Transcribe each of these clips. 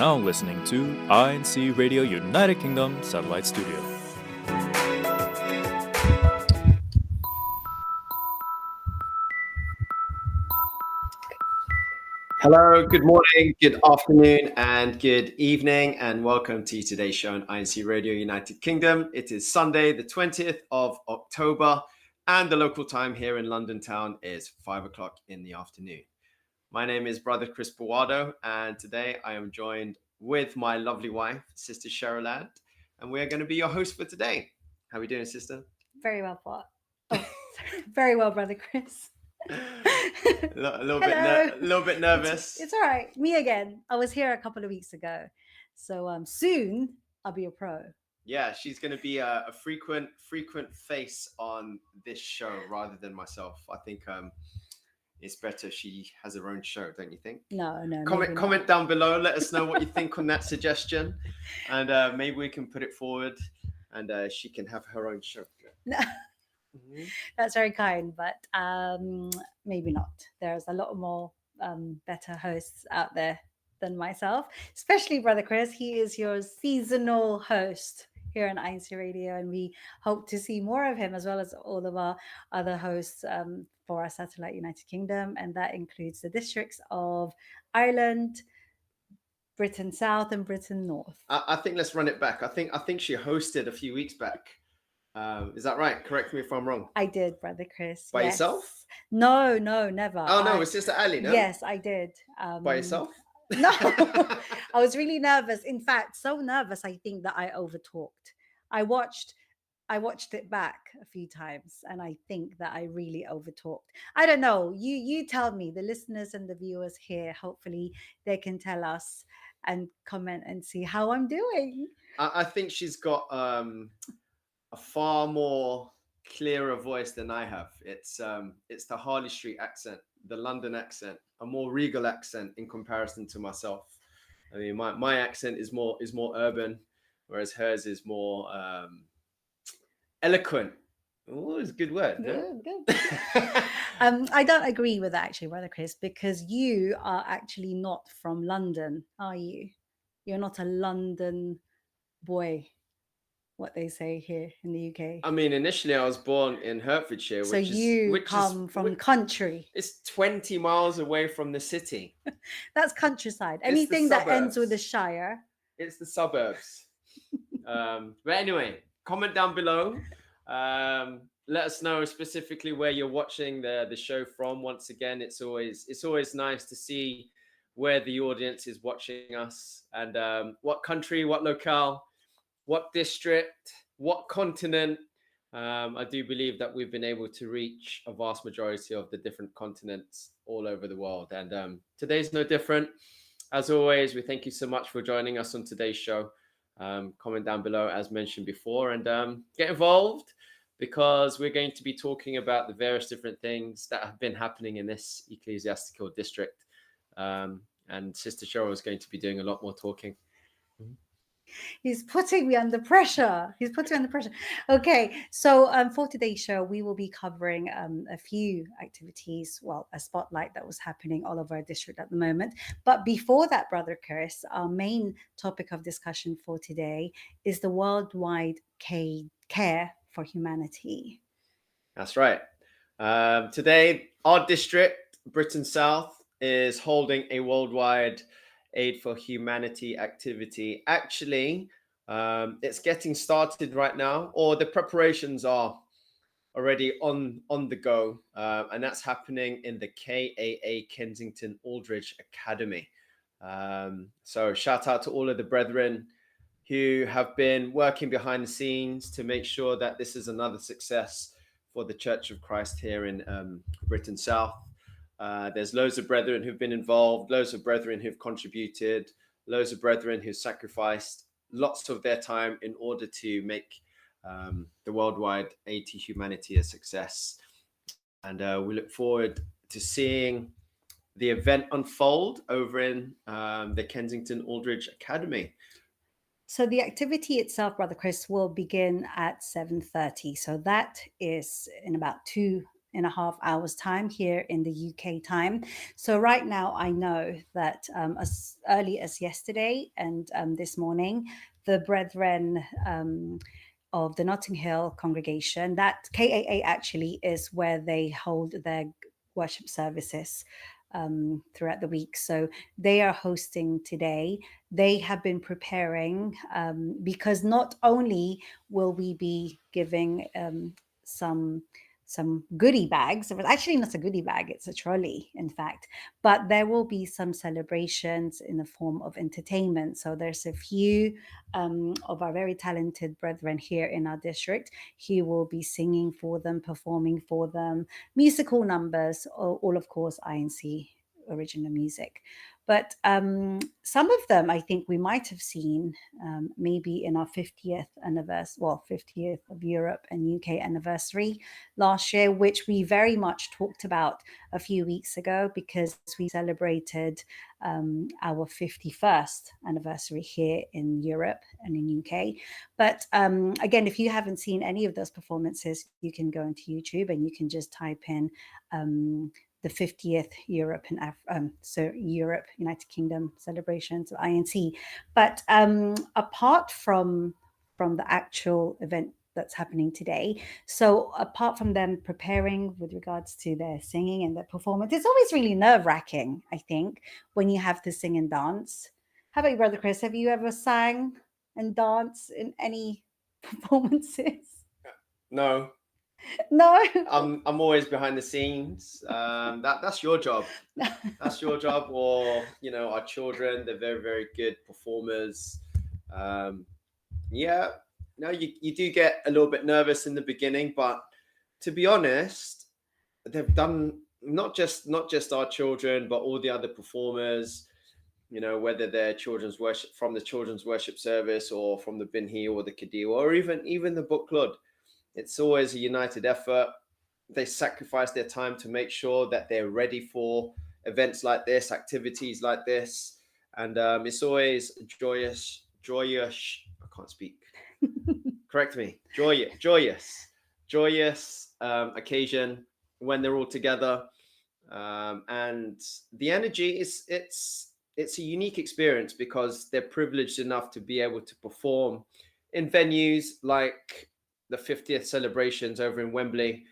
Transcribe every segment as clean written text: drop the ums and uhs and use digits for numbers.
now listening to INCRadio United Kingdom Satellite Studio. Hello, good morning, good afternoon, and good evening, and welcome to today's show on INCRadio United Kingdom. It is Sunday, the 20th of October, and the local time here in London town is 5 o'clock in the afternoon. My name is Brother Chris Bawado, and today I am joined with my lovely wife, Sister Cheryl, and we're going to be your host for today. How are we doing, sister? Very well, Paul. Oh, very well, Brother Chris. A little bit nervous. It's all right. Me again. I was here a couple of weeks ago, so soon I'll be a pro. Yeah, she's going to be a frequent face on this show rather than myself. I think it's better she has her own show, don't you think? No. Comment down below. Let us know what you think on that suggestion, and maybe we can put it forward, and she can have her own show. No. That's very kind, but maybe not. There's a lot more better hosts out there than myself, especially Brother Chris. He is your seasonal host here on INCRadio, and we hope to see more of him as well as all of our other hosts for our satellite United Kingdom, and that includes the districts of Ireland, Britain South, and Britain North. I think let's run it back. I think she hosted a few weeks back. Is that right? Correct me if I'm wrong. I did, Brother Chris. By yourself? No, never. Oh, no, it's Sister Ali, no? Yes, I did. By yourself? No, I was really nervous. In fact, so nervous, I think that I overtalked. I watched it back a few times, and I think that I really overtalked. I don't know. You tell me, the listeners and the viewers here, hopefully they can tell us and comment and see how I'm doing. I think she's got a far more clearer voice than I have. It's the Harley Street accent, the London accent, a more regal accent in comparison to myself. I mean, my accent is more urban, whereas hers is more eloquent. Oh, it's a good word. Good. I don't agree with that, actually, Brother Chris, because you are actually not from London, are you? You're not a London boy, what they say here in the UK. I mean, initially I was born in Hertfordshire, so you come from country. It's 20 miles away from the city. That's countryside. Anything that ends with a shire. It's the suburbs. But anyway, comment down below. Let us know specifically where you're watching the show from. Once again, it's always nice to see where the audience is watching us, and what country, what locale, what district, what continent. I do believe that we've been able to reach a vast majority of the different continents all over the world, and today's no different. As always, we thank you so much for joining us on today's show. Comment down below, as mentioned before, and get involved, because we're going to be talking about the various different things that have been happening in this ecclesiastical district. And Sister Cheryl is going to be doing a lot more talking. He's putting me under pressure. Okay, so for today's show, we will be covering a few activities, well, a spotlight that was happening all over our district at the moment. But before that, Brother Chris, our main topic of discussion for today is the worldwide care for humanity. That's right. Today, our district, Britain South, is holding a worldwide Aid for Humanity activity. Actually, it's getting started right now, or the preparations are already on the go, and that's happening in the KAA Kensington Aldridge Academy. So shout out to all of the brethren who have been working behind the scenes to make sure that this is another success for the Church of Christ here in Britain South. There's loads of brethren who've been involved, loads of brethren who've contributed, loads of brethren who've sacrificed lots of their time in order to make the worldwide Aid to Humanity a success. And we look forward to seeing the event unfold over in the Kensington Aldridge Academy. So the activity itself, Brother Chris, will begin at 7:30. So that is in about 2 and a half hours time here in the UK time. So right now, I know that as early as yesterday and this morning, the brethren of the Notting Hill congregation, that KAA actually is where they hold their worship services throughout the week. So they are hosting today. They have been preparing because not only will we be giving some goodie bags. It was actually not a goodie bag, it's a trolley, in fact. But there will be some celebrations in the form of entertainment. So there's a few of our very talented brethren here in our district who will be singing for them, performing for them, musical numbers, all of course, INC original music. But some of them I think we might have seen maybe in our 50th anniversary, 50th of Europe and UK anniversary last year, which we very much talked about a few weeks ago because we celebrated our 51st anniversary here in Europe and in UK. But again, if you haven't seen any of those performances, you can go into YouTube and you can just type in the 50th Europe and Europe, United Kingdom celebrations of INC. But apart from the actual event that's happening today, so apart from them preparing with regards to their singing and their performance, it's always really nerve-wracking, I think, when you have to sing and dance. How about you, Brother Chris? Have you ever sang and danced in any performances? No. No. I'm always behind the scenes. That's your job. That's your job. Or our children, they're very, very good performers. Yeah, no, you do get a little bit nervous in the beginning, but to be honest, they've done not just our children, but all the other performers. Whether they're children's worship from the children's worship service or from the Binhi or the Kadiwa or even the book club. It's always a united effort. They sacrifice their time to make sure that they're ready for events like this, activities like this. And it's always joyous. I can't speak. Correct me. Joyous occasion when they're all together. And the energy it's a unique experience because they're privileged enough to be able to perform in venues like the 50th celebrations over in Wembley.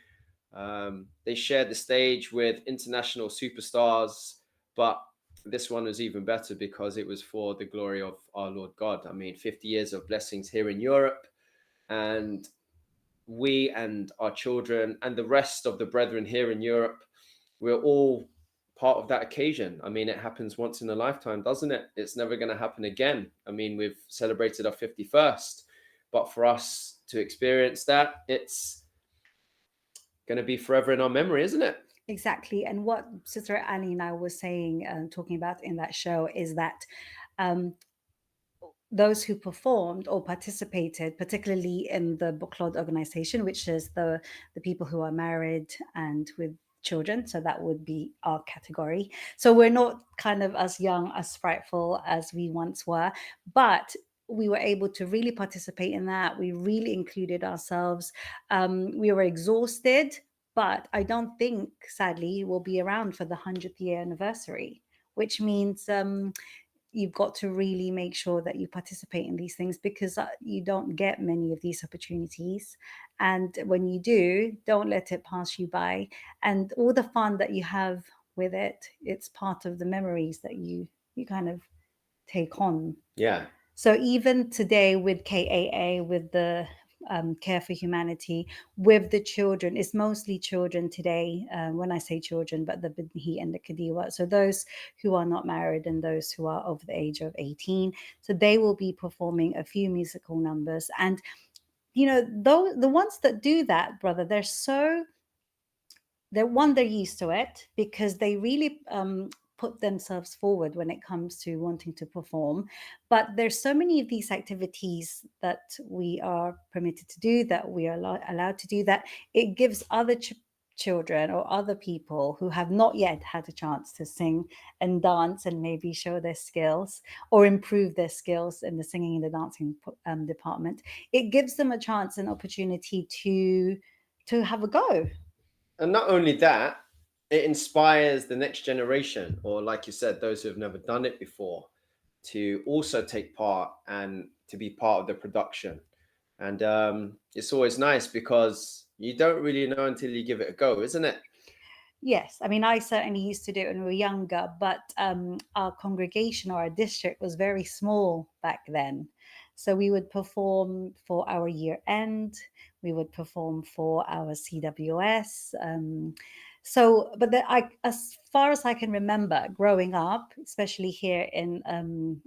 They shared the stage with international superstars, but this one was even better because it was for the glory of our Lord God. I mean, 50 years of blessings here in Europe, and we and our children and the rest of the brethren here in Europe, we're all part of that occasion. I mean, it happens once in a lifetime, doesn't it? It's never going to happen again. I mean, we've celebrated our 51st, but for us to experience that, it's going to be forever in our memory, isn't it? Exactly. And what Sister Annie and I were saying, talking about in that show, is that those who performed or participated, particularly in the Book Club organization, which is the people who are married and with children, so that would be our category. So we're not kind of as young, as frightful as we once were, but we were able to really participate in that. We really included ourselves. We were exhausted, but I don't think, sadly, we'll be around for the 100th year anniversary, which means you've got to really make sure that you participate in these things because you don't get many of these opportunities. And when you do, don't let it pass you by. And all the fun that you have with it, it's part of the memories that you kind of take on. Yeah. So even today with KAA, with the Care for Humanity, with the children, it's mostly children today. When I say children, but the Binhi and the Kadiwa. So those who are not married and those who are over the age of 18. So they will be performing a few musical numbers. And, the ones that do that, brother, they're used to it because they really put themselves forward when it comes to wanting to perform. But there's so many of these activities that we are permitted to do, that we are allowed to do, that it gives other children or other people who have not yet had a chance to sing and dance and maybe show their skills or improve their skills in the singing and the dancing department. It gives them a chance and opportunity to have a go. And not only that, it inspires the next generation, or like you said, those who have never done it before, to also take part and to be part of the production. And it's always nice because you don't really know until you give it a go, isn't it? Yes, I mean, I certainly used to do it when we were younger, but our congregation or our district was very small back then. So we would perform for our year end, we would perform for our CWS. As far as I can remember growing up, especially here in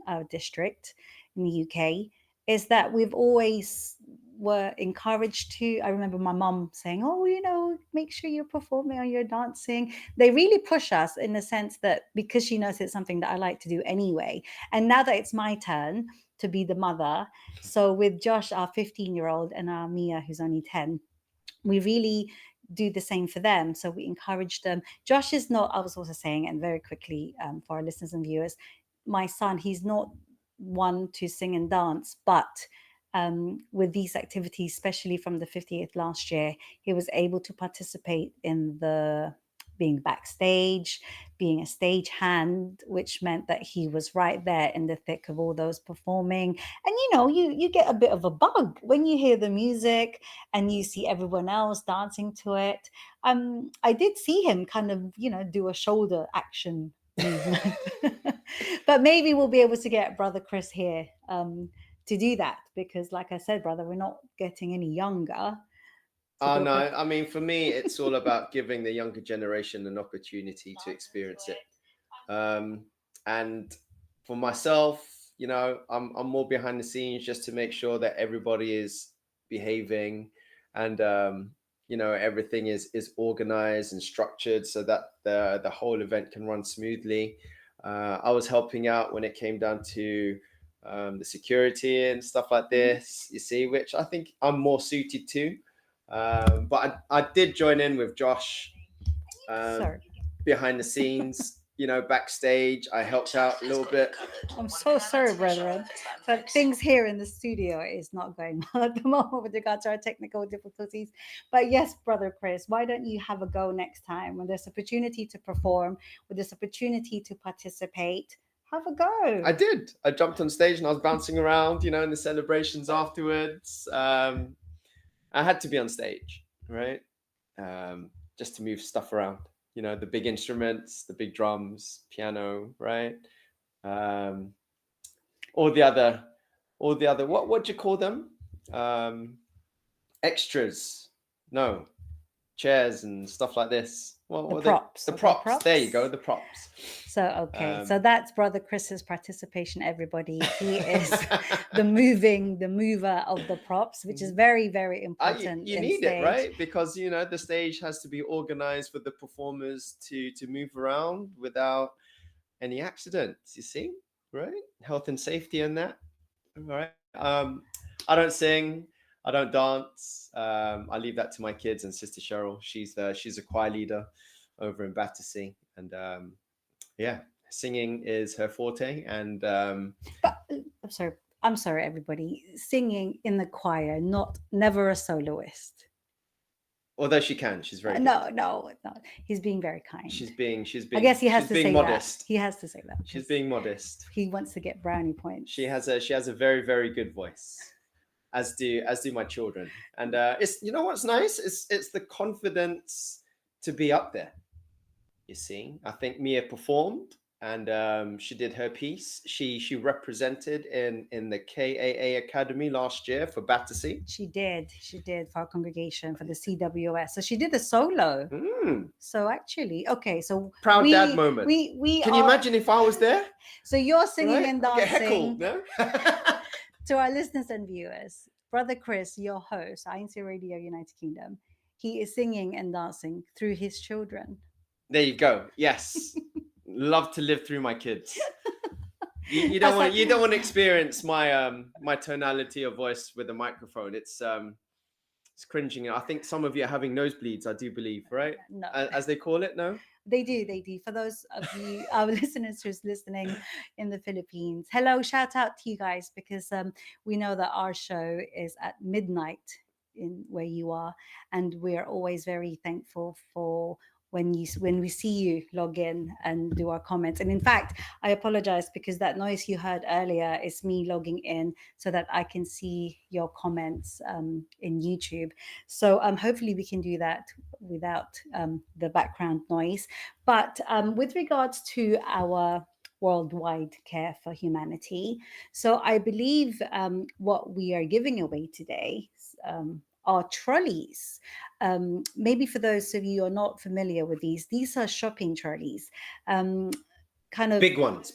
our district in the UK, is that we've always were encouraged to. I remember my mom saying, oh, make sure you're performing or you're dancing. They really push us in the sense that because she knows it's something that I like to do anyway. And now that it's my turn to be the mother, so with Josh, our 15-year-old, and our Mia, who's only 10, we really do the same for them. So we encourage them. Josh is not, I was also saying, and very quickly for our listeners and viewers, my son, he's not one to sing and dance, but with these activities, especially from the 50th last year, he was able to participate in the being backstage, being a stage hand, which meant that he was right there in the thick of all those performing. And you get a bit of a bug when you hear the music and you see everyone else dancing to it. I did see him kind of, do a shoulder action movement. But maybe we'll be able to get Brother Chris here to do that, because like I said, brother, we're not getting any younger. Oh no, I mean, for me, it's all about giving the younger generation an opportunity to experience it. And for myself, I'm more behind the scenes just to make sure that everybody is behaving and everything is organized and structured so that the whole event can run smoothly. I was helping out when it came down to the security and stuff like this, you see, which I think I'm more suited to. But I did join in with Josh behind the scenes, backstage. I helped out a little bit. I'm so sorry, brethren, but things here in the studio is not going well at the moment with regard to our technical difficulties. But yes, Brother Chris, why don't you have a go next time when there's opportunity to perform, when there's opportunity to participate? Have a go. I did. I jumped on stage and I was bouncing around, in the celebrations afterwards. I had to be on stage, right? Just to move stuff around, the big instruments, the big drums, piano, right? All the other, what do you call them? Extras. No, chairs and stuff like this. The props. The props. There you go, the props. So, okay. So that's Brother Chris's participation, everybody. He is the mover of the props, which is very, very important. You need it, right? Because, the stage has to be organized for the performers to move around without any accidents, you see, right? Health and safety and that, all right? I don't sing. I don't dance. I leave that to my kids and Sister Cheryl. She's a choir leader over in Battersea, and singing is her forte. And but I'm sorry, everybody. Singing in the choir, never a soloist. Although she can, she's very no. He's being very kind. She's being. I guess he has to say modest. That. He has to say that. She's being modest. He wants to get brownie points. She has a very, very good voice. As do my children, and it's what's nice. It's the confidence to be up there. You see, I think Mia performed, and she did her piece. She represented in the KAA Academy last year for Battersea. She did for our congregation for the CWS. So she did a solo. So actually, okay. So proud dad moment. We can you imagine if I was there? So you're singing and dancing. Get heckled, no? To our listeners and viewers, Brother Chris, your host, INCRadio United Kingdom, he is singing and dancing through his children. There you go. Yes, love to live through my kids. You don't want to experience my tonality of voice with a microphone. It's cringing. I think some of you are having nosebleeds. I do believe, right? No, as they call it. No. They do. For those of you, our listeners who's listening in the Philippines, hello, shout out to you guys, because we know that our show is at midnight in where you are, and we're always very thankful for when we see you log in and do our comments. And in fact, I apologize because that noise you heard earlier is me logging in so that I can see your comments in YouTube. So hopefully we can do that without the background noise. But with regards to our worldwide care for humanity, so I believe what we are giving away today are trolleys. Maybe for those of you who are not familiar with these are shopping trolleys. Kind of big ones.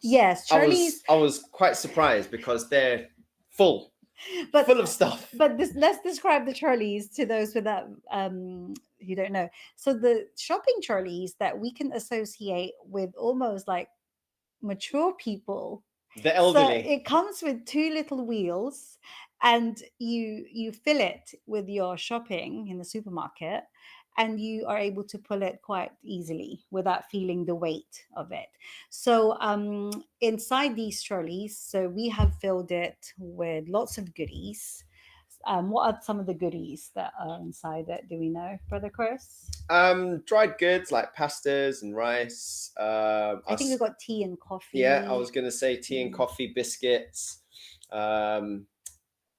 Yes, trolleys. I was quite surprised because they're full of stuff. But let's describe the trolleys to those without who don't know. So the shopping trolleys that we can associate with almost like mature people. The elderly. So it comes with two little wheels, and you fill it with your shopping in the supermarket, and you are able to pull it quite easily without feeling the weight of it. So inside these trolleys, so we have filled it with lots of goodies. What are some of the goodies that are inside it? Do we know, Brother Chris? Dried goods like pastas and rice. I think we've got tea and coffee. Yeah, I was going to say tea and coffee, biscuits.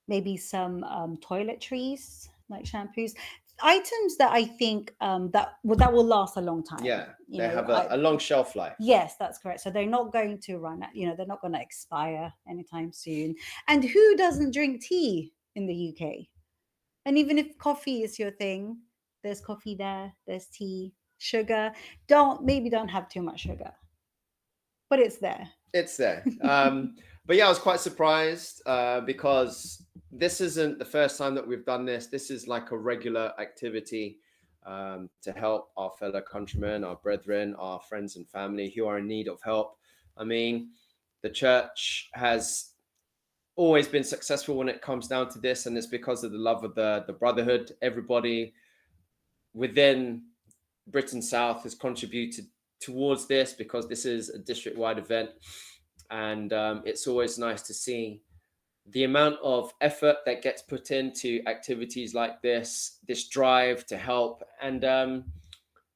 Maybe some toiletries like shampoos. Items that I think that will last a long time. Yeah, they have a long shelf life. Yes, that's correct. So they're not going to run out, they're not going to expire anytime soon. And who doesn't drink tea in the UK? And even if coffee is your thing, there's coffee there, there's tea, sugar. Don't have too much sugar, but it's there. It's there. But yeah, I was quite surprised because this isn't the first time that we've done this. This is like a regular activity to help our fellow countrymen, our brethren, our friends and family who are in need of help. I mean, the church has always been successful when it comes down to this, and it's because of the love of the brotherhood. Everybody within Britain South has contributed towards this because this is a district-wide event, and it's always nice to see the amount of effort that gets put into activities like this drive to help and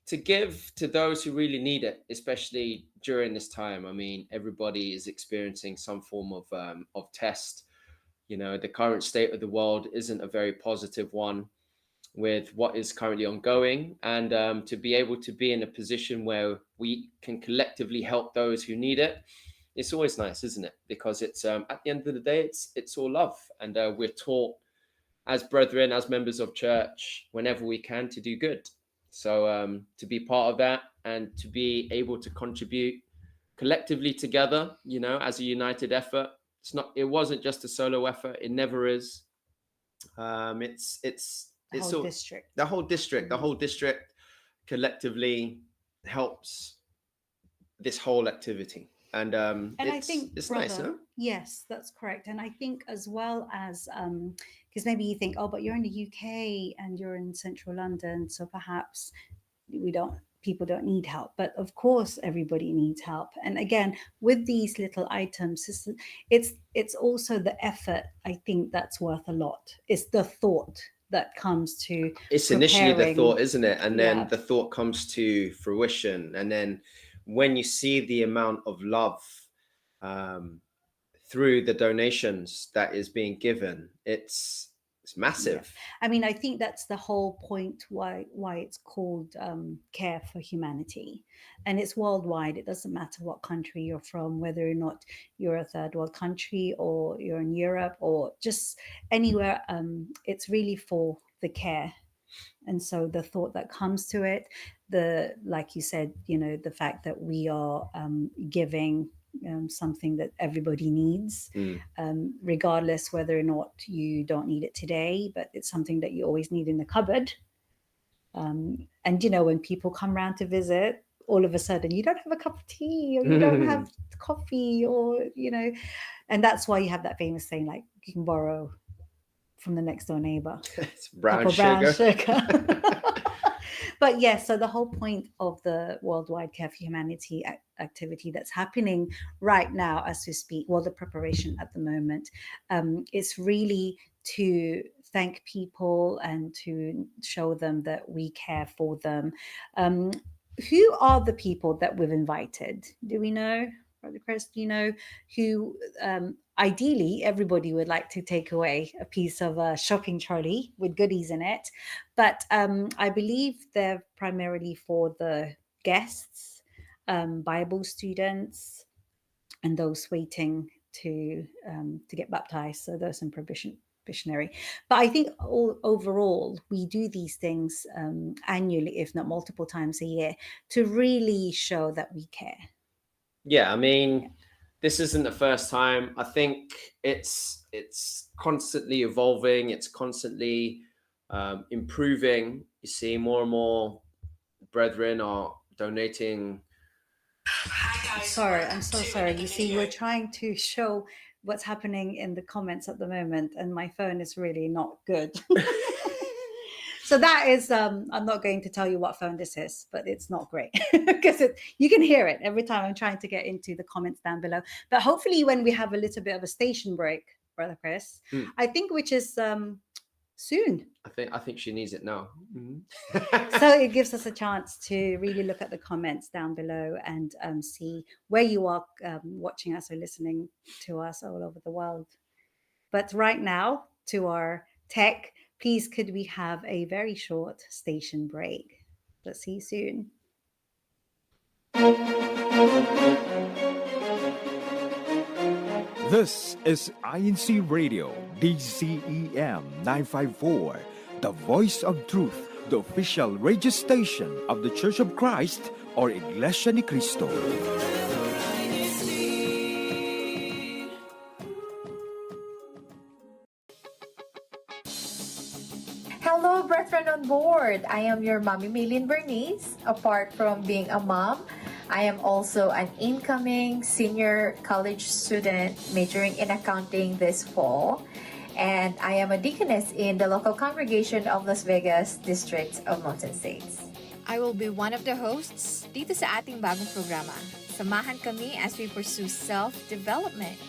to give to those who really need it, especially during this time. I mean, everybody is experiencing some form of test. The current state of the world isn't a very positive one with what is currently ongoing, and to be able to be in a position where we can collectively help those who need it, it's always nice, isn't it? Because it's at the end of the day, it's all love, and we're taught as brethren, as members of church, whenever we can, to do good. So to be part of that and to be able to contribute collectively together, as a united effort. It wasn't just a solo effort. It never is. It's the whole district. The whole district collectively helps this whole activity. And I think it's brother, nice, no? Yes, that's correct. And I think as well as because maybe you think, oh, but you're in the UK and you're in central London, so perhaps people don't need help. But of course, everybody needs help. And again, with these little items, it's also the effort. I think that's worth a lot. It's the thought that comes to it's initially the thought, isn't it? And then the thought comes to fruition, and then when you see the amount of love through the donations that is being given, it's massive. Yeah. I mean, I think that's the whole point why it's called Care for Humanity, and it's worldwide. It doesn't matter what country you're from, whether or not you're a third world country or you're in Europe or just anywhere. It's really for the care. And so the thought that comes to it, like you said, the fact that we are giving something that everybody needs, regardless whether or not you don't need it today, but it's something that you always need in the cupboard. And, when people come around to visit, all of a sudden you don't have a cup of tea or you don't have coffee or, and that's why you have that famous saying, like, you can borrow from the next door neighbor. It's brown sugar. But yes, so the whole point of the Worldwide Care for Humanity activity that's happening right now as we speak, the preparation at the moment, is really to thank people and to show them that we care for them. Who are the people that we've invited? Do we know, Brother Chris? Do you know who? Ideally, everybody would like to take away a piece of a shopping trolley with goodies in it, but I believe they're primarily for the guests, Bible students, and those waiting to get baptized. So those in probationary. But I think overall, we do these things annually, if not multiple times a year, to really show that we care. Yeah, I mean, this isn't the first time. I think it's constantly evolving. It's constantly improving. You see more and more brethren are donating. Sorry, I'm so sorry. You see, we're trying to show what's happening in the comments at the moment, and my phone is really not good. So that is, I'm not going to tell you what phone this is, but it's not great because you can hear it every time I'm trying to get into the comments down below. But hopefully when we have a little bit of a station break, Brother Chris, I think which is soon. I think she needs it now. So it gives us a chance to really look at the comments down below and see where you are watching us or listening to us all over the world. But right now, to our tech, please could we have a very short station break? Let's see you soon. This is INCRadio, DCEM 954, the voice of truth, the official radio station of the Church of Christ or Iglesia ni Cristo. Hello, brethren on board. I am your Mommy Maylin Bernice. Apart from being a mom, I am also an incoming senior college student majoring in accounting this fall. And I am a deaconess in the local congregation of Las Vegas District of Mountain States. I will be one of the hosts dito sa ating bagong programa. Samahan kami as we pursue self-development.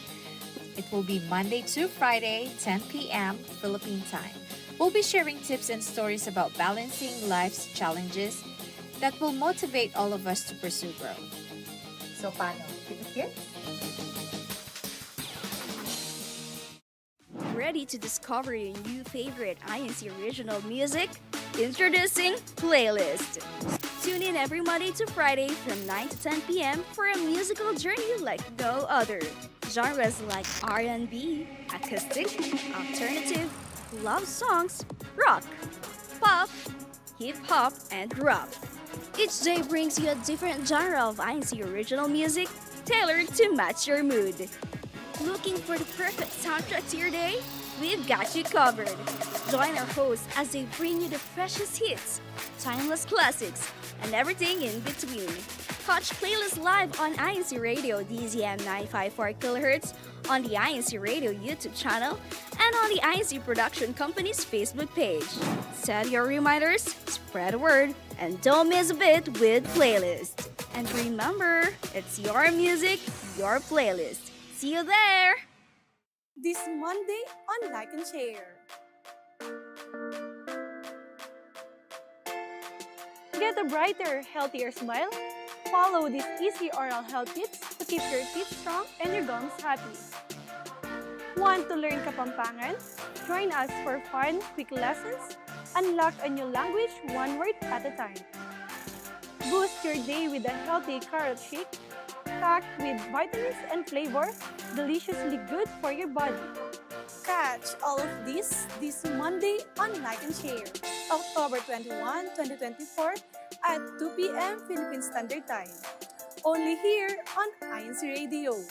It will be Monday to Friday, 10 p.m. Philippine time. We'll be sharing tips and stories about balancing life's challenges that will motivate all of us to pursue growth. So, paano? Here? Ready to discover your new favorite INC original music? Introducing Playlist. Tune in every Monday to Friday from 9 to 10 p.m. for a musical journey like no other. Genres like R&B, acoustic, alternative, love songs, rock, pop, hip-hop, and rap. Each day brings you a different genre of INC original music tailored to match your mood. Looking for the perfect soundtrack to your day? We've got you covered. Join our hosts as they bring you the freshest hits, timeless classics, and everything in between. Catch Playlist live on INCRadio DZM 954 kHz, on the INCRadio YouTube channel, and on the INC Production Company's Facebook page. Set your reminders, spread the word, and don't miss a bit with Playlist. And remember, it's your music, your playlist. See you there! This Monday on Like and Share. Get a brighter, healthier smile. Follow these easy oral health tips to keep your teeth strong and your gums happy. Want to learn Kapampangan? Join us for fun, quick lessons. Unlock a new language one word at a time. Boost your day with a healthy carrot shake, packed with vitamins and flavors, deliciously good for your body. Catch all of this Monday on Like and Share, October 21, 2024 at 2 p.m. Philippine Standard Time. Only here on INCRadio.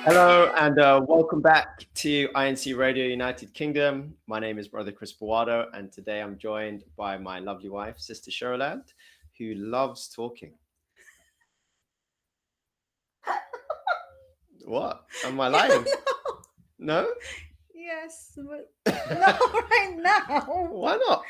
Hello and welcome back to INCRadio United Kingdom. My name is Brother Chris Bawado, and today I'm joined by my lovely wife, Sister Cheryland, who loves talking. What? Am I lying? No? Yeah. Tres, but not right now. Why not?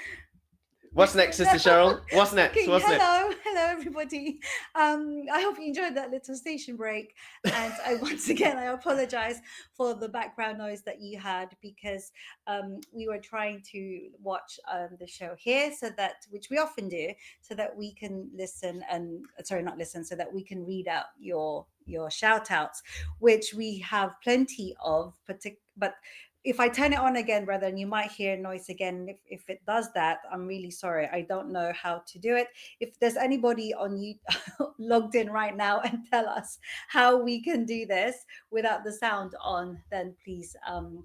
What's next, Sister Cheryl? What's next? Okay, What's next? hello, everybody. I hope you enjoyed that little station break. And once again, I apologize for the background noise that you had, because we were trying to watch the show here, which we often do, so that we can listen so that we can read out your shout outs, which we have plenty of, but if I turn it on again, brother, and you might hear noise again, if it does that, I'm really sorry. I don't know how to do it. If there's anybody on you logged in right now and tell us how we can do this without the sound on, then please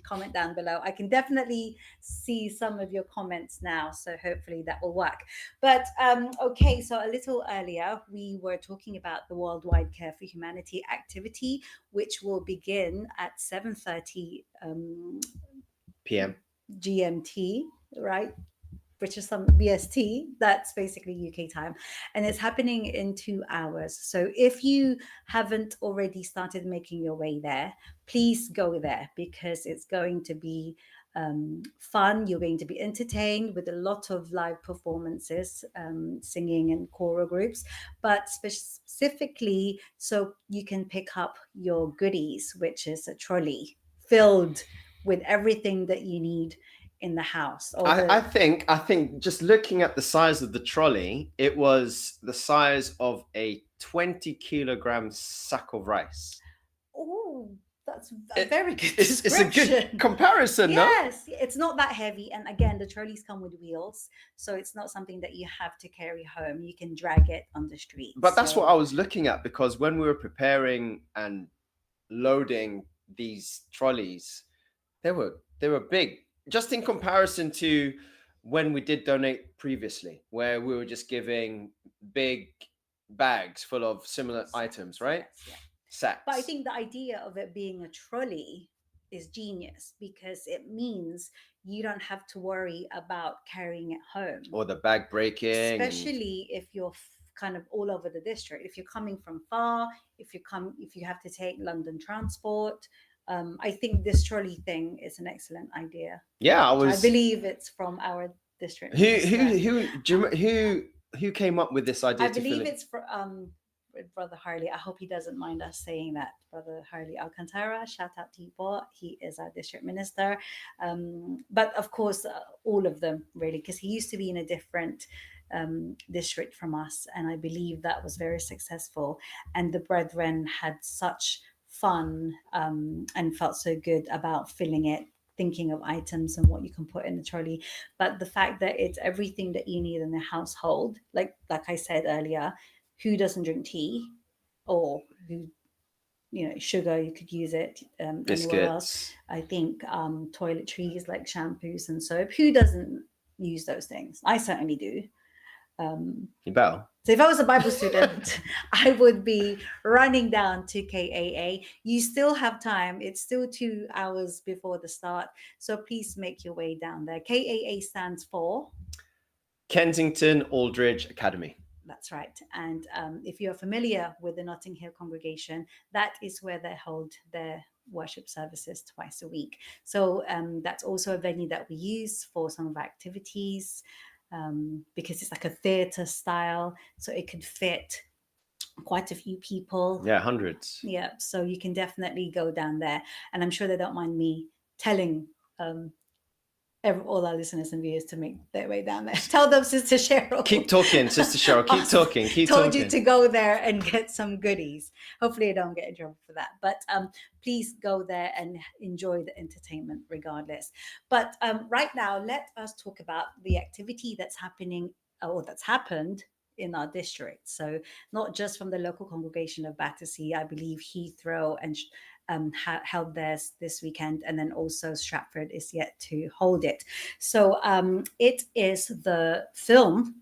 comment down below. I can definitely see some of your comments now, so hopefully that will work. But okay, so a little earlier, we were talking about the Worldwide Care for Humanity activity, which will begin at 7:30 PM. GMT, right? British BST, that's basically UK time. And it's happening in 2 hours. So if you haven't already started making your way there, please go there, because it's going to be fun. You're going to be entertained with a lot of live performances, singing and choral groups, but specifically so you can pick up your goodies, which is a trolley filled with everything that you need in the house. I think just looking at the size of the trolley, it was the size of a 20-kilogram sack of rice. Oh, that's a very good description. It's a good comparison, yes, no? It's not that heavy. And again, the trolleys come with wheels, so it's not something that you have to carry home. You can drag it on the street. But that's what I was looking at, because when we were preparing and loading these trolleys, they were big, just in comparison to when we did donate previously, where we were just giving big bags full of similar items, right? Yes, yeah. Sacks. But I think the idea of it being a trolley is genius, because it means you don't have to worry about carrying it home or the bag breaking, especially if you're kind of all over the district. If you're coming from far, if you have to take London transport, I think this trolley thing is an excellent idea. Yeah, I believe it's from our district. Who came up with this idea? I believe it's from Brother Harley. I hope he doesn't mind us saying that. Brother Harley Alcantara, shout out to you. He is our district minister. But of course, all of them really, because he used to be in a different district from us, and I believe that was very successful. And the brethren had such fun and felt so good about filling it, thinking of items and what you can put in the trolley. But the fact that it's everything that you need in the household, like I said earlier, who doesn't drink tea, or who, sugar, you could use it anywhere else. I think toiletries like shampoos and soap, who doesn't use those things? I certainly do. You better. So if I was a Bible student, I would be running down to KAA. You still have time. It's still 2 hours before the start. So please make your way down there. KAA stands for Kensington Aldridge Academy. That's right. And if you're familiar with the Notting Hill congregation, that is where they hold their worship services twice a week. So that's also a venue that we use for some of our activities, because it's like a theater style, so it could fit quite a few people. Yeah, hundreds. Yeah, so you can definitely go down there, and I'm sure they don't mind me telling all our listeners and viewers to make their way down there. Tell them, Sister Cheryl. Keep talking, Sister Cheryl. Keep talking. Told you to go there and get some goodies. Hopefully I don't get in trouble for that. But please go there and enjoy the entertainment regardless. But right now, let us talk about the activity that's happening, or that's happened in our district. So not just from the local congregation of Battersea, I believe Heathrow and held theirs this weekend, and then also Stratford is yet to hold it. So it is the film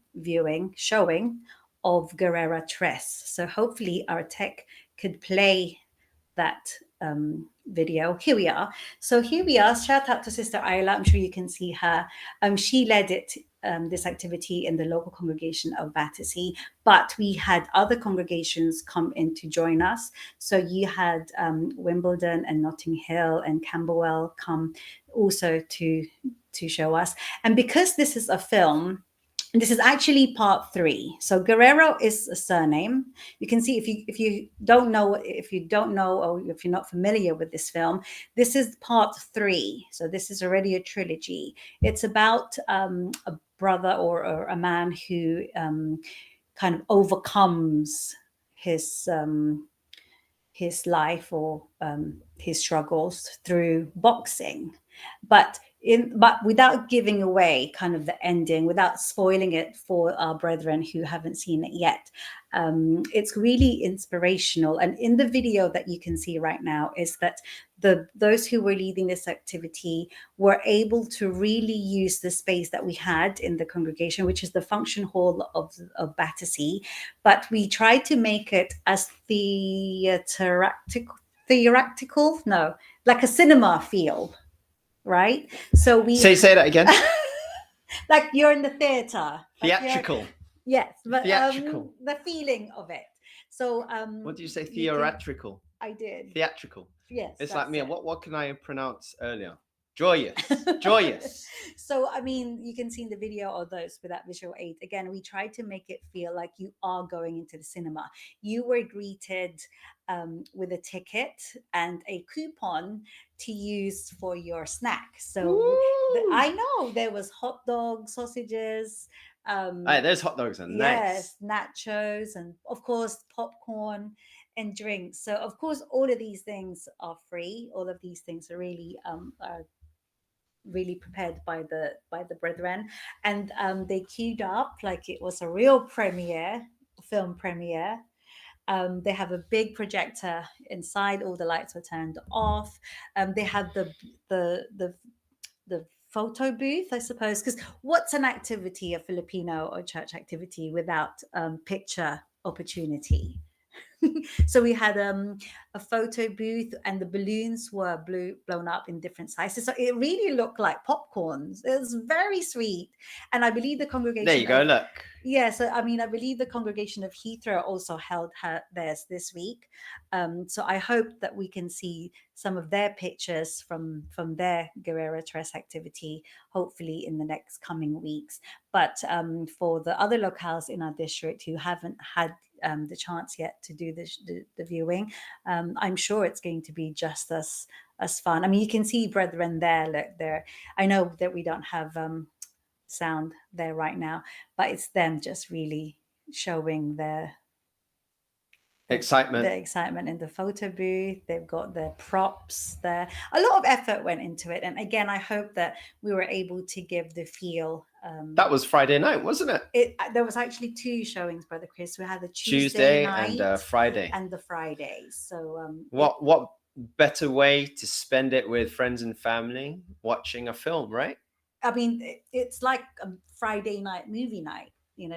showing of Guerrero Tres. So hopefully our tech could play that video. Here we are. So here we are. Shout out to Sister Ayla. I'm sure you can see her. She led it, this activity in the local congregation of Battersea, but we had other congregations come in to join us. So you had Wimbledon and Notting Hill and Camberwell come also to show us. And because this is a film, this is actually part 3. So Guerrero is a surname. You can see if you don't know, or if you're not familiar with this film, this is part 3. So this is already a trilogy. It's about a brother or a man who kind of overcomes his life or his struggles through boxing, but without giving away kind of the ending, without spoiling it for our brethren who haven't seen it yet. It's really inspirational. And in the video that you can see right now is that those who were leading this activity were able to really use the space that we had in the congregation, which is the function hall of Battersea, but we tried to make it as theatrical, no, like a cinema feel. Right, so we say that again. Like you're in the theater. Theatrical. Yes, but theatrical. The feeling of it. So what do you say? Theatrical. I did. Theatrical. Yes. It's like me. What can I pronounce earlier? Joyous. Joyous. So I mean, you can see in the video or those without visual aid. Again, we tried to make it feel like you are going into the cinema. You were greeted with a ticket and a coupon to use for your snack. So I know there was hot dogs, sausages. Those hot dogs are nice. Yes, nachos, and of course popcorn and drinks. So of course all of these things are free. All of these things are really prepared by the brethren, and they queued up like it was a real film premiere. They have a big projector inside. All the lights were turned off. They have the photo booth, I suppose, because what's an activity, a Filipino or church activity, without picture opportunity? So we had a photo booth, and the balloons were blown up in different sizes. So it really looked like popcorns. It was very sweet. And I believe the congregation... There you go, look. Yeah, so I mean, I believe the congregation of Heathrow also held theirs this week. So I hope that we can see some of their pictures from their Guerrero Tres activity, hopefully in the next coming weeks. But for the other locales in our district who haven't had the chance yet to do the viewing, I'm sure it's going to be just as fun. I mean, you can see brethren there. Look there. I know that we don't have sound there right now, but it's them just really showing their excitement in the photo booth. They've got their props there. A lot of effort went into it, and again, I hope that we were able to give the feel. That was Friday night, wasn't it? There was actually 2 showings, Brother Chris. We had the Tuesday night and Friday, and the Friday. So what better way to spend it with friends and family watching a film, right? I mean, it's like a Friday night movie night,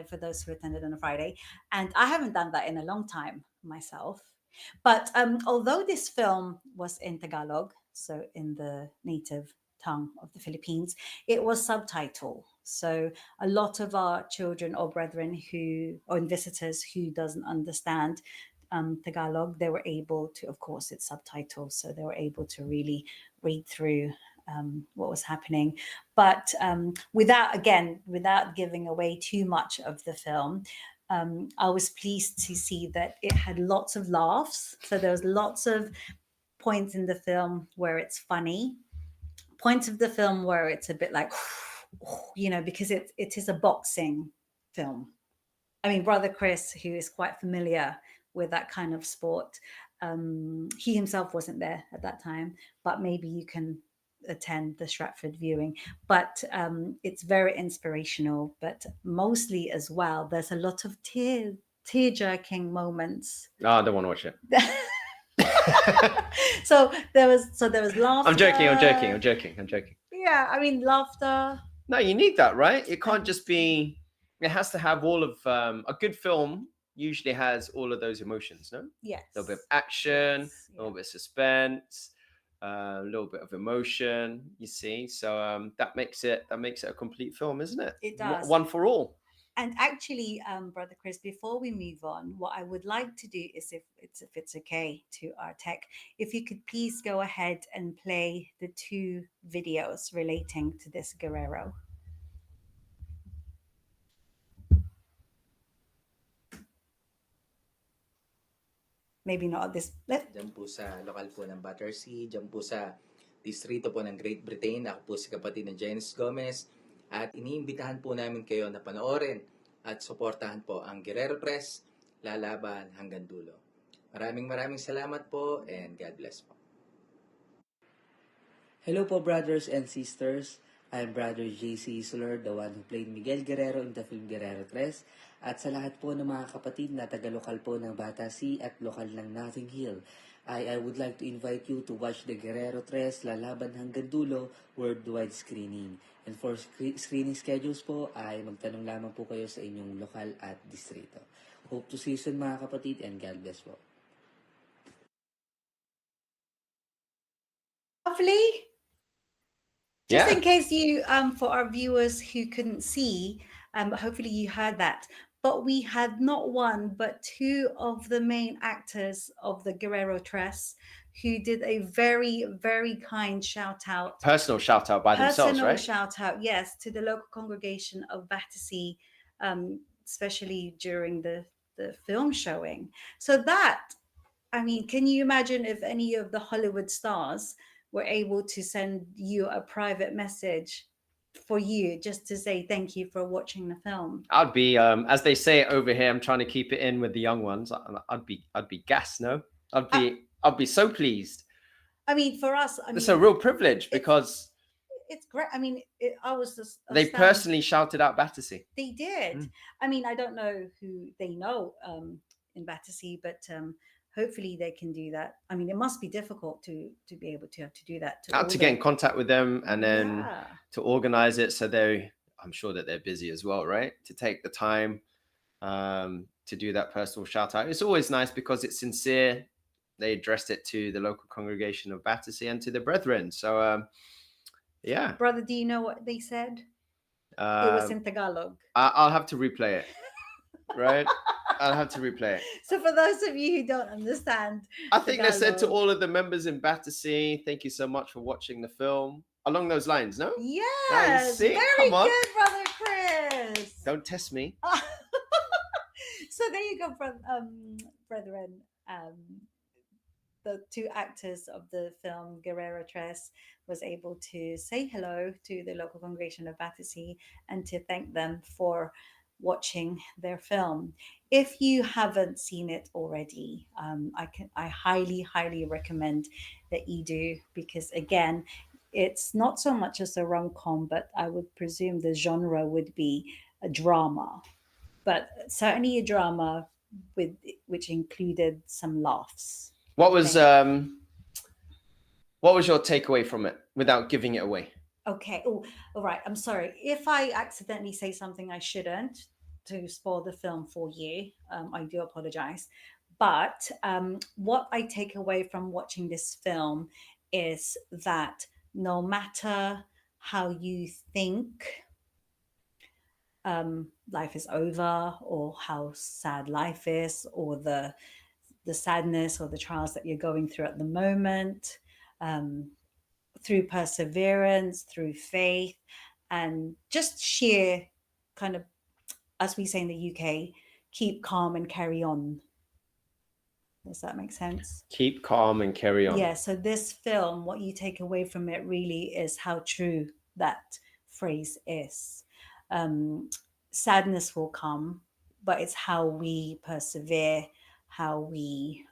for those who attended on a Friday. And I haven't done that in a long time myself. But although this film was in Tagalog, so in the native tongue of the Philippines, it was subtitled. So a lot of our children or brethren or visitors who doesn't understand Tagalog, they were able to, of course, it's subtitles, so they were able to really read through what was happening, but without giving away too much of the film. I was pleased to see that it had lots of laughs. So there was lots of points in the film where it's funny, points of the film where it's a bit like, because it is a boxing film. I mean, Brother Chris, who is quite familiar with that kind of sport, he himself wasn't there at that time, but maybe you can attend the Stratford viewing. But it's very inspirational, but mostly as well, there's a lot of tear-jerking moments. Oh, I don't want to watch it. so there was laughter. I'm joking. Yeah, I mean, laughter. No, you need that, right? It can't just be, it has to have all of a good film. usually has all of those emotions, no? Yes. A little bit of action, Yes, a little bit of suspense, a little bit of emotion, you see. So that makes it a complete film, isn't it? It does. One for all. And actually, Brother Chris, before we move on, what I would like to do is, if it's okay to our tech, if you could please go ahead and play the 2 videos relating to this Guerrero. Maybe not this. Diyan po sa lokal po ng Battersea, diyan po sa distrito po ng Great Britain. Ako po si kapatid ng Janice Gomez. At iniimbitahan po namin kayo na panoorin at suportahan po ang Guerrero Tres, lalaban hanggang dulo. Maraming salamat po and God bless po. Hello po brothers and sisters. I'm Brother JC Isoler, the one who played Miguel Guerrero in the film Guerrero Tres. At sa lahat po ng mga kapatid na taga-lokal po ng Battersea at lokal ng Notting Hill, I would like to invite you to watch the Guerrero Tres, lalaban hanggang dulo, worldwide screening. And for screening schedules po, ay magtanong lamang po kayo sa inyong lokal at distrito. Hope to see you soon mga kapatid and God bless po. Lovely. Just Yeah. in case you, for our viewers who couldn't see, hopefully you heard that. But we had not one, but 2 of the main actors of the Guerrero Tres who did a very, very kind shout out. Personal shout out by themselves, right? Personal shout out, yes, to the local congregation of Battersea, especially during the film showing. So that, I mean, can you imagine if any of the Hollywood stars were able to send you a private message for you just to say thank you for watching the film? I'd be, as they say over here, I'm trying to keep it in with the young ones. I'd be gassed, no? I'd be so pleased. I mean, for us, I mean, it's a real privilege because it's great. I mean, I was just they personally shouted out Battersea. They did. I mean, I don't know who they know in Battersea, but hopefully they can do that. I mean, it must be difficult to be able to do that. To get in contact with them and then to organize it. So I'm sure that they're busy as well, right? To take the time to do that personal shout out. It's always nice because it's sincere. They addressed it to the local congregation of Battersea and to the brethren. So, yeah. Brother, do you know what they said? It was in Tagalog. I'll have to replay it, right? I'll have to replay it. So for those of you who don't understand, I think they said to all of the members in Battersea, thank you so much for watching the film. Along those lines, no? Yes. See? Very Come on. good, Brother Chris. Don't test me. So there you go, brethren. The 2 actors of the film Guerrero Tres was able to say hello to the local congregation of Battersea and to thank them for watching their film. If you haven't seen it already, I highly recommend that you do, because again, it's not so much as a rom-com, but I would presume the genre would be a drama, but certainly a drama which included some laughs. What was your takeaway from it without giving it away? Okay. Oh, all right. I'm sorry. If I accidentally say something I shouldn't to spoil the film for you, I do apologize. But what I take away from watching this film is that no matter how you think life is over, or how sad life is, or the sadness or the trials that you're going through at the moment, through perseverance, through faith, and just sheer kind of, as we say in the UK, keep calm and carry on. Does that make sense? Keep calm and carry on. Yeah. So this film, what you take away from it really is how true that phrase is. Sadness will come, but it's how we persevere, how we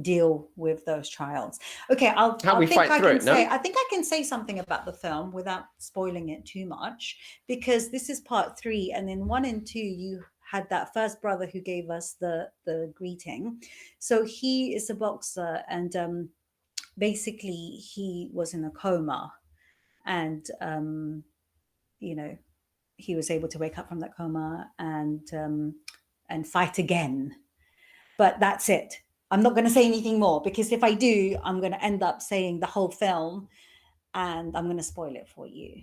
deal with those trials. Okay, I think I can say something about the film without spoiling it too much, because this is part 3, and in 1 and 2 you had that first brother who gave us the greeting. So he is a boxer, and basically he was in a coma, and you know, he was able to wake up from that coma, and and fight again. But that's it. I'm not going to say anything more, because if I do, I'm going to end up saying the whole film and I'm going to spoil it for you.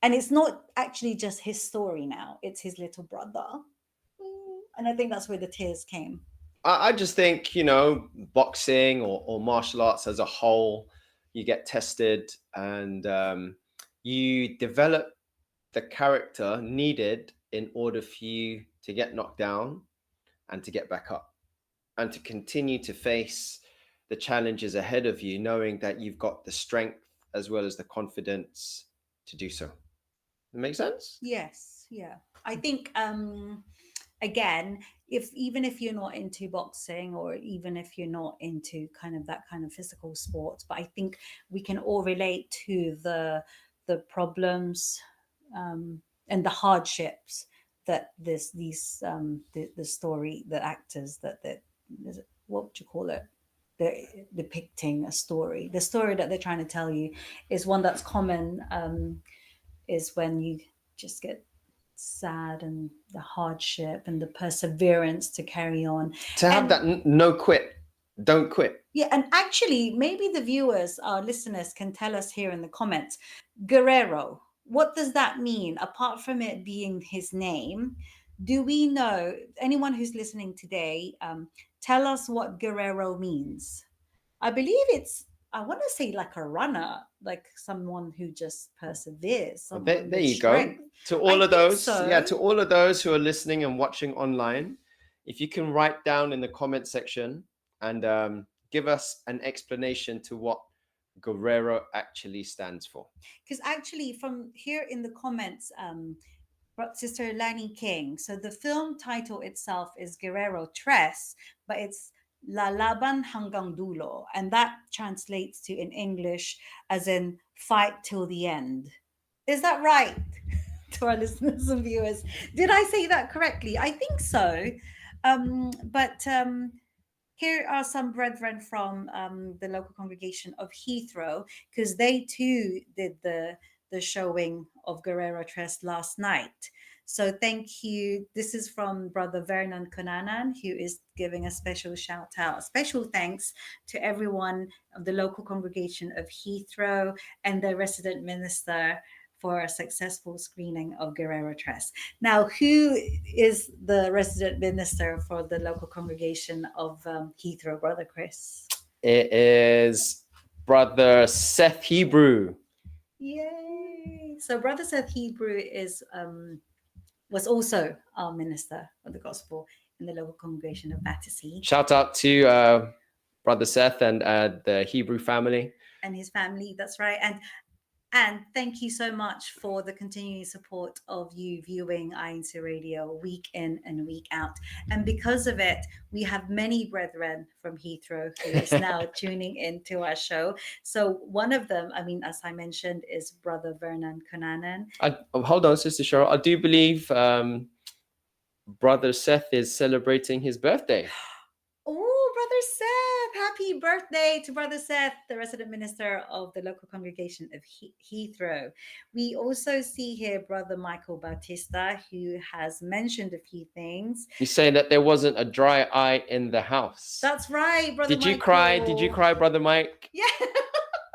And it's not actually just his story now, it's his little brother. And I think that's where the tears came. I just think, boxing or martial arts as a whole, you get tested and you develop the character needed in order for you to get knocked down and to get back up and to continue to face the challenges ahead of you, knowing that you've got the strength as well as the confidence to do so. That make sense? Yes. Yeah. I think, again, even if you're not into boxing, or even if you're not into that kind of physical sports, but I think we can all relate to the problems and the hardships that the story, the actors what would you call it? They're depicting a story. The story that they're trying to tell you is one that's common, is when you just get sad, and the hardship and the perseverance to carry on. To have that no quit, don't quit. Yeah, and actually, maybe the viewers, our listeners, can tell us here in the comments, Guerrero, what does that mean? Apart from it being his name, do we know, anyone who's listening today, tell us what Guerrero means. I believe I want to say like a runner, like someone who just perseveres. There you go. To all of those, to all of those who are listening and watching online, if you can write down in the comment section and give us an explanation to what Guerrero actually stands for. Because actually, from here in the comments, Sister Lani King, so the film title itself is Guerrero Tres, but it's Lalaban hanggang dulo, and that translates to in English as in fight till the end. Is that right? To our listeners and viewers, did I say that correctly? I think so. But here are some brethren from the local congregation of Heathrow, because they too did the showing of Guerrero Tres last night. So thank you. This is from Brother Vernon Konanan, who is giving a special shout out, special thanks to everyone of the local congregation of Heathrow and the resident minister for a successful screening of Guerrero Tres. Now, who is the resident minister for the local congregation of Heathrow, Brother Chris? It is Brother Seth Hebrew. Yay! So Brother Seth Hebrew was also our minister of the gospel in the local congregation of Battersea. Shout out to Brother Seth and the Hebrew family. And his family, that's right. And thank you so much for the continuing support of you viewing INCRadio week in and week out. And because of it, we have many brethren from Heathrow who is now tuning into our show. So one of them, as I mentioned, is Brother Vernon Konanan. Hold on, Sister Cheryl. I do believe Brother Seth is celebrating his birthday. Oh, Brother Seth, happy birthday to Brother Seth, the resident minister of the local congregation of Heathrow. We also see here Brother Michael Bautista, who has mentioned a few things. He's saying that there wasn't a dry eye in the house. That's right, Brother Did you cry? Did you cry, Brother Mike? Yeah.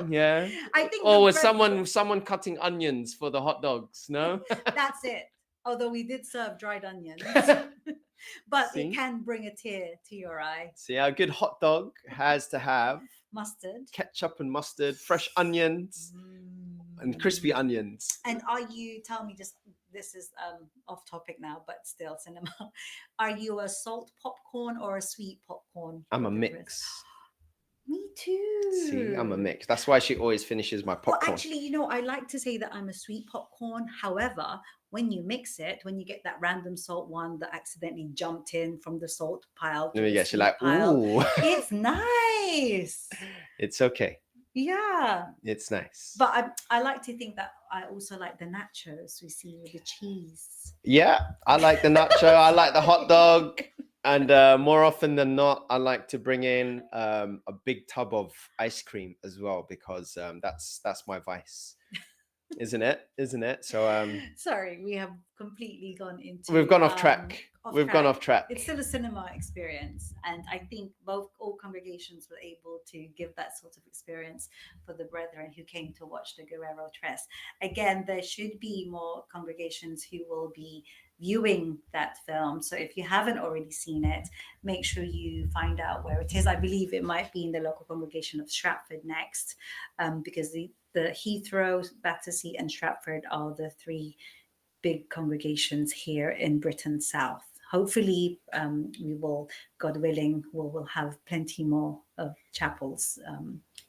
Yeah. I think. Or was someone cutting onions for the hot dogs? No. That's it. Although we did serve dried onions. But it can bring a tear to your eye. See, a good hot dog has to have mustard, ketchup and mustard, fresh onions, and crispy onions. And tell me, just this is off topic now, but still cinema. Are you a salt popcorn or a sweet popcorn? I'm a mix. Me too. See, I'm a mix. That's why she always finishes my popcorn. Well, actually, I like to say that I'm a sweet popcorn. However, when you mix it, when you get that random salt one that accidentally jumped in from the salt pile, you're like, ooh, it's nice. It's okay. Yeah, it's nice. But I like to think that I also like the nachos we see with the cheese. Yeah, I like the nacho. I like the hot dog. And more often than not, I like to bring in a big tub of ice cream as well, because that's my vice. Isn't it? So Sorry, we have completely gone into. we've gone off track. We've gone off track. It's still a cinema experience, and I think all congregations were able to give that sort of experience for the brethren who came to watch the Guerrero Tres. Again, there should be more congregations who will be viewing that film. So if you haven't already seen it, make sure you find out where it is. I believe it might be in the local congregation of Stratford next, because the Heathrow, Battersea, and Stratford are the three big congregations here in Britain South. Hopefully, we will, God willing, we'll have plenty more of chapels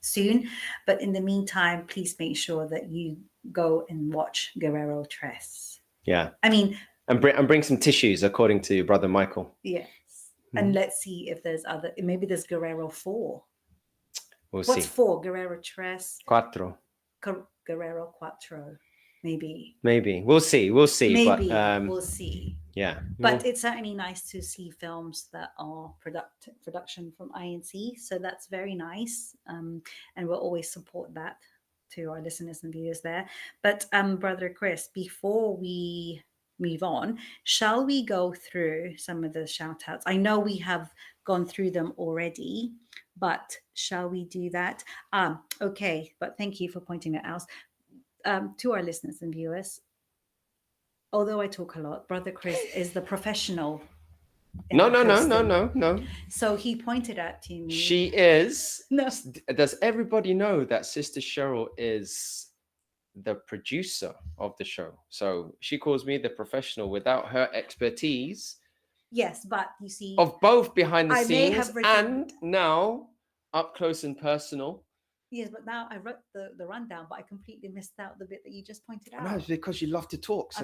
soon. But in the meantime, please make sure that you go and watch Guerrero Tres. Yeah. I mean, and bring some tissues, according to Brother Michael. Yes. And let's see if there's maybe there's Guerrero 4. What's see. 4? Guerrero Tres. Cuatro. Guerrero Cuatro. Maybe. We'll see. Maybe but, we'll see. Yeah. But it's certainly nice to see films that are production from INC. So that's very nice. And we'll always support that to our listeners and viewers there. But Brother Chris, before we move on, shall we go through some of the shout outs? I know we have gone through them already, but shall we do that? Okay, but thank you for pointing that out. To our listeners and viewers, although I talk a lot, Brother Chris is the professional. No. So he pointed out to me. She is. No. Does everybody know that Sister Cheryl is the producer of the show? So she calls me the professional without her expertise. Yes, but you see, of both behind the scenes and now up close and personal. Yes, but now I wrote the rundown, but I completely missed out the bit that you just pointed out. No, it's because you love to talk. So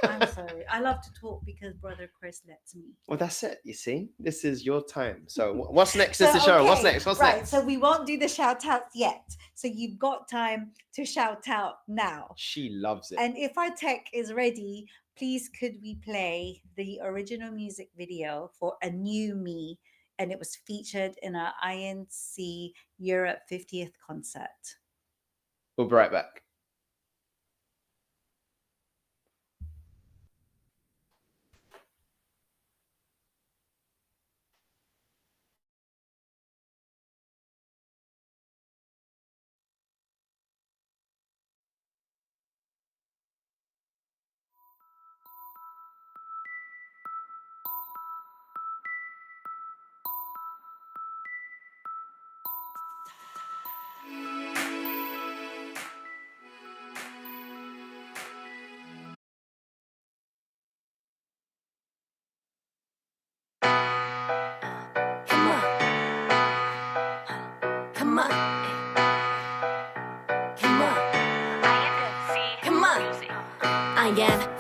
I'm sorry. I love to talk because Brother Chris lets me. Well, that's it. You see, this is your time. So what's next, Sister Cheryl? What's next? What's next? So we won't do the shout outs yet. So you've got time to shout out now. She loves it. And if our tech is ready, please could we play the original music video for A New Me? And it was featured in our INC Europe 50th concert. We'll be right back.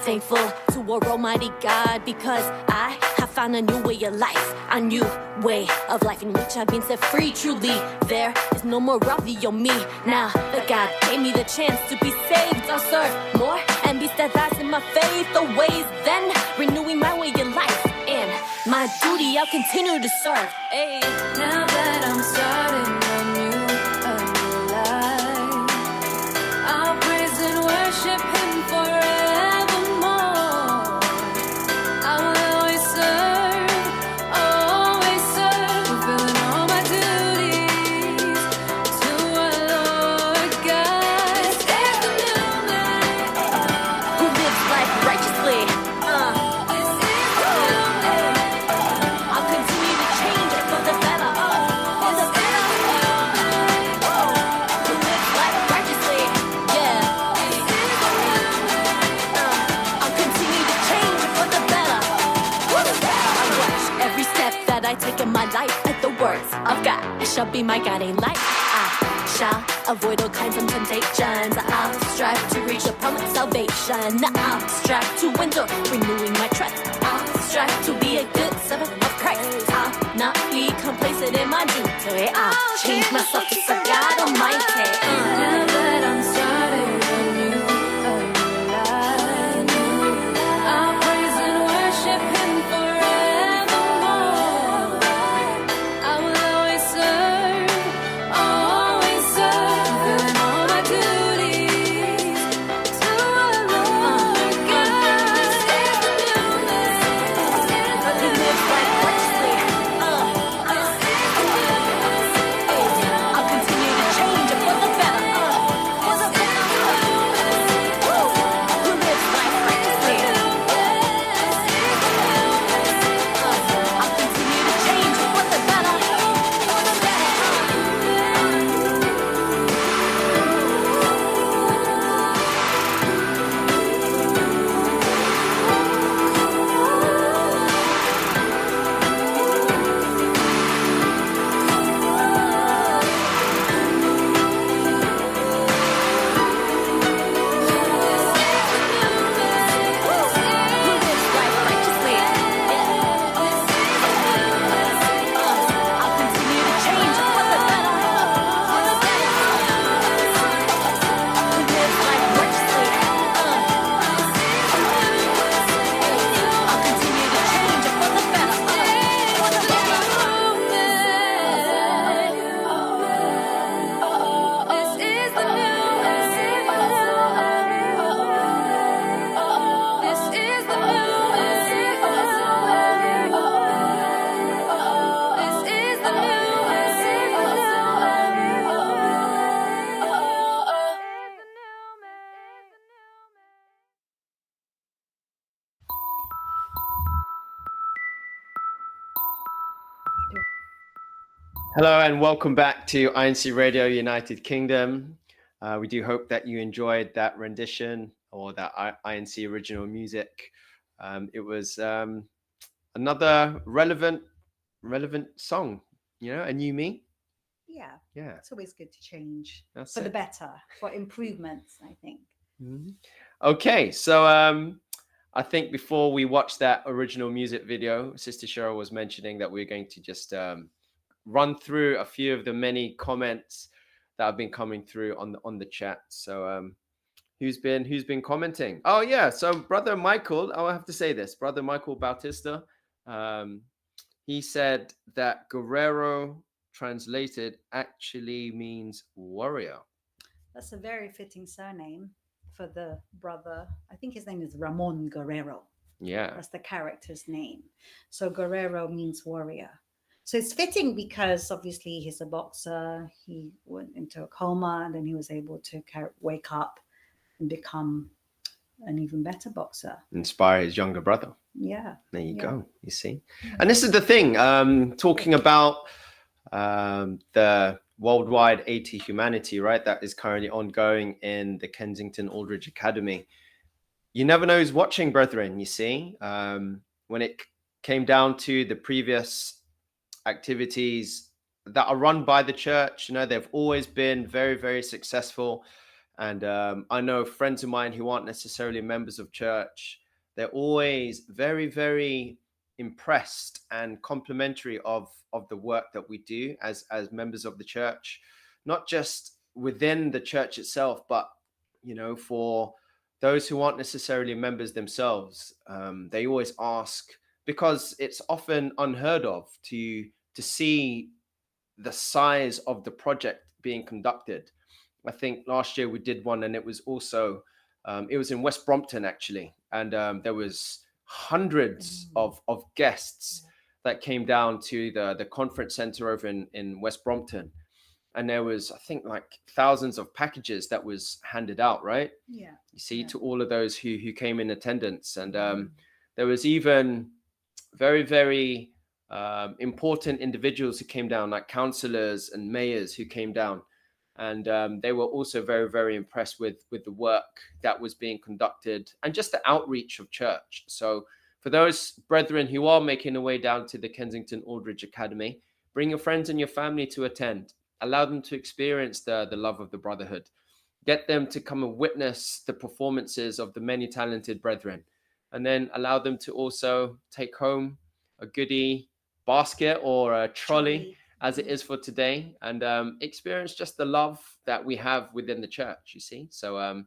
Thankful to our Almighty God because I have found a new way of life, a new way of life in which I've been set free. Truly, there is no more gravity on me. Now that God gave me the chance to be saved, I'll serve more and be steadfast in my faith. The ways then renewing my way of life and my duty, I'll continue to serve. Hey. Now that I'm starting a new life, I'll praise and worship Him forever. I take in my life at the words of God. It shall be my guiding light. I shall avoid all kinds of temptations. I'll strive to reach the promised salvation. I'll strive to endure, renewing my trust. I'll strive to be a good servant of Christ. I'll not be complacent in my duty. I'll change myself to serve God Almighty. Now that I'm starting a new life, I'll praise and worship Him forever. To Hello and welcome back to INCRadio United Kingdom. We do hope that you enjoyed that rendition or that INC original music. It was another relevant song, a new me. Yeah. Yeah. It's always good to change That's for the it. better, for improvements, I think. Mhm. Okay, so I think before we watch that original music video, Sister Cheryl was mentioning that we're going to just run through a few of the many comments that have been coming through on the chat. So who's been commenting? Oh yeah, so Brother Michael, I'll have to say this, Brother Michael Bautista, he said that Guerrero translated actually means warrior. That's a very fitting surname for the brother. I think his name is Ramon Guerrero. Yeah. That's the character's name. So Guerrero means warrior. So it's fitting because obviously he's a boxer. He went into a coma and then he was able to wake up and become an even better boxer. Inspire his younger brother. Yeah. There you go. You see? And this is the thing, talking about the worldwide Aid to Humanity, right? That is currently ongoing in the Kensington Aldridge Academy. You never know who's watching, brethren, you see. When it came down to the previous activities that are run by the church, they've always been very, very successful. And I know friends of mine who aren't necessarily members of church, they're always very, very impressed and complimentary of the work that we do as members of the church, not just within the church itself, but for those who aren't necessarily members themselves. They always ask, because it's often unheard of to see the size of the project being conducted. I think last year we did one, and it was also it was in West Brompton actually, and there was hundreds of guests that came down to the conference center over in West Brompton, and there was, I think, like thousands of packages that was handed out, right? Yeah. You see, to all of those who came in attendance, and there was even very, very important individuals who came down, like councillors and mayors who came down. And they were also very, very impressed with the work that was being conducted and just the outreach of church. So for those brethren who are making their way down to the Kensington Aldridge Academy, bring your friends and your family to attend. Allow them to experience the love of the brotherhood. Get them to come and witness the performances of the many talented brethren. And then allow them to also take home a goodie basket or a trolley, as it is for today, and experience just the love that we have within the church, you see. So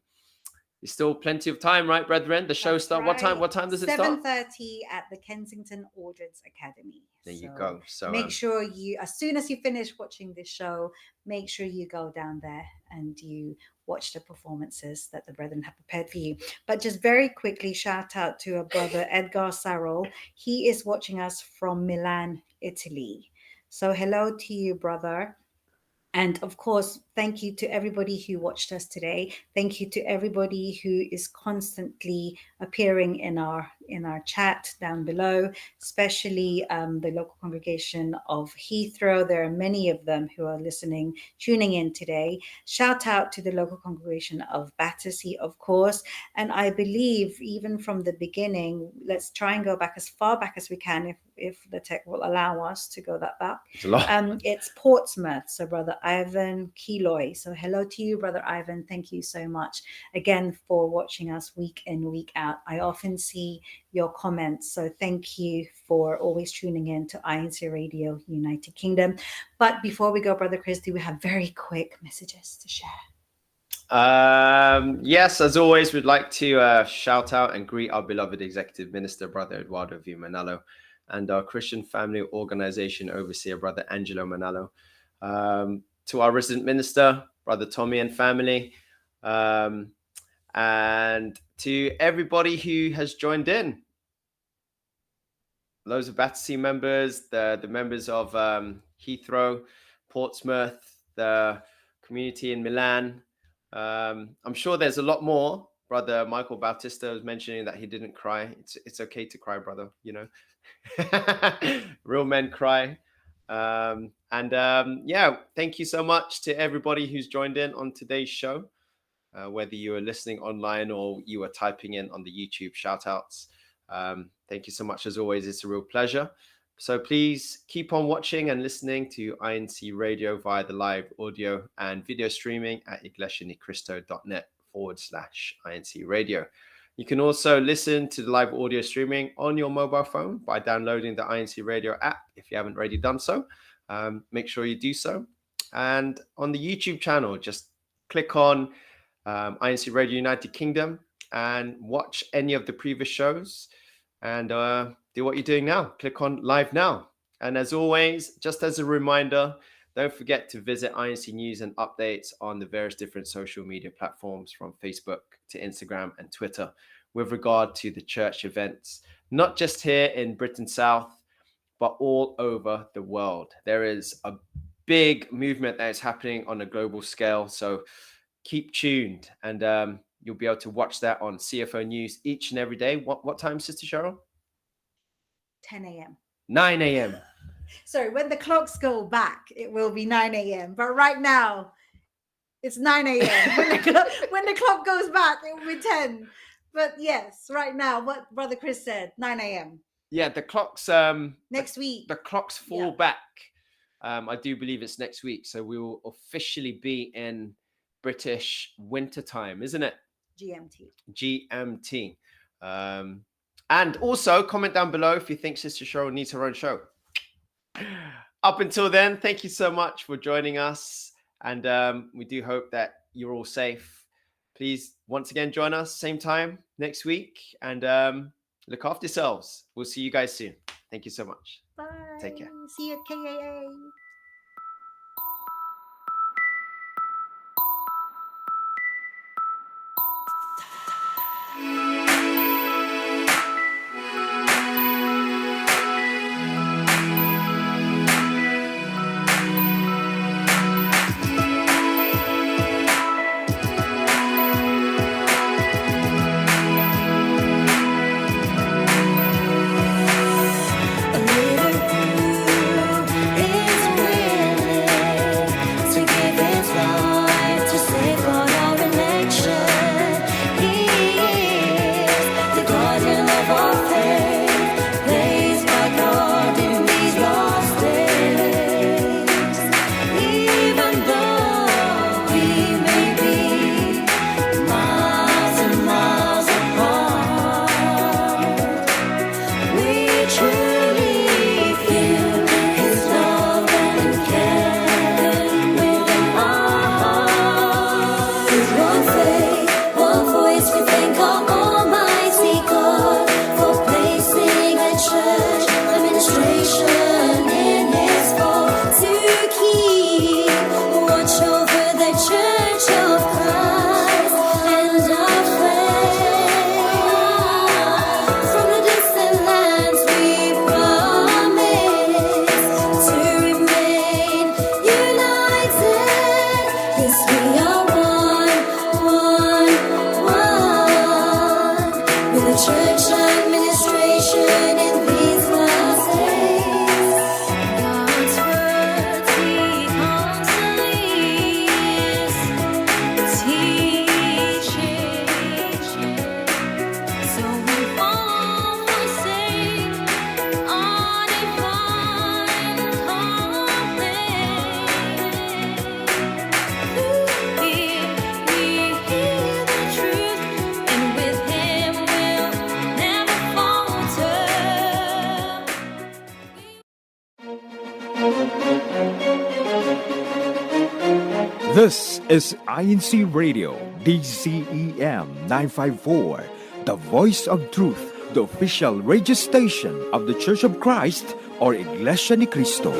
there's still plenty of time, right, brethren? The show starts. Right. What time does it start? 7:30 at the Kensington Aldridge Academy. There you go. So make sure you, as soon as you finish watching this show, make sure you go down there and you watch the performances that the brethren have prepared for you. But just very quickly, shout out to our brother Edgar Sarro. He is watching us from Milan, Italy. So hello to you, brother. And of course, thank you to everybody who watched us today. Thank you to everybody who is constantly appearing in our chat down below, especially the local congregation of Heathrow. There are many of them who are listening, tuning in today. Shout out to the local congregation of Battersea, of course. And I believe even from the beginning, let's try and go back as far back as we can if the tech will allow us to go that back. It's Portsmouth, so Brother Ivan Keloy. So hello to you, Brother Ivan. Thank you so much again for watching us week in, week out. I often see your comments, so thank you for always tuning in to INCRadio United Kingdom. But before we go, Brother Chris, do we have very quick messages to share? Yes, as always, we'd like to shout out and greet our beloved Executive Minister, Brother Eduardo V. Manalo, and our Christian Family Organization Overseer, Brother Angelo Manalo. To our resident minister, Brother Tommy and family, and to everybody who has joined in. Loads of Battersea members, the members of Heathrow, Portsmouth, the community in Milan. I'm sure there's a lot more. Brother Michael Bautista was mentioning that he didn't cry. It's okay to cry, brother, Real men cry. Yeah, thank you so much to everybody who's joined in on today's show, whether you are listening online or you are typing in on the YouTube shoutouts. Thank you so much as always. It's a real pleasure. So please keep on watching and listening to INCRadio via the live audio and video streaming at iglesianicristo.net/INCRadio. You can also listen to the live audio streaming on your mobile phone by downloading the INCRadio app if you haven't already done so. Make sure you do so. And on the YouTube channel, just click on INCRadio United Kingdom and watch any of the previous shows. And do what you're doing now. Click on live now. And as always, just as a reminder, don't forget to visit INC News and updates on the various different social media platforms from Facebook to Instagram and Twitter with regard to the church events, not just here in Britain South, but all over the world. There is a big movement that is happening on a global scale. So keep tuned and you'll be able to watch that on CFO News each and every day. What time, Sister Cheryl? 10 a.m. 9 a.m. Sorry, when the clocks go back, it will be 9 a.m. But right now, it's 9 a.m. when the clock goes back, it will be 10. But yes, right now, what Brother Chris said, 9 a.m. Yeah, the clocks... next week. The clocks fall back. I do believe it's next week. So we will officially be in British winter time, isn't it? GMT. And also comment down below if you think Sister Cheryl needs her own show. Up until then, thank you so much for joining us. And we do hope that you're all safe. Please, once again, join us same time next week. And look after yourselves. We'll see you guys soon. Thank you so much. Bye. Take care. See you at KAA. This is INCRadio, DCEM 954, the voice of truth, the official radio station of the Church of Christ or Iglesia ni Cristo.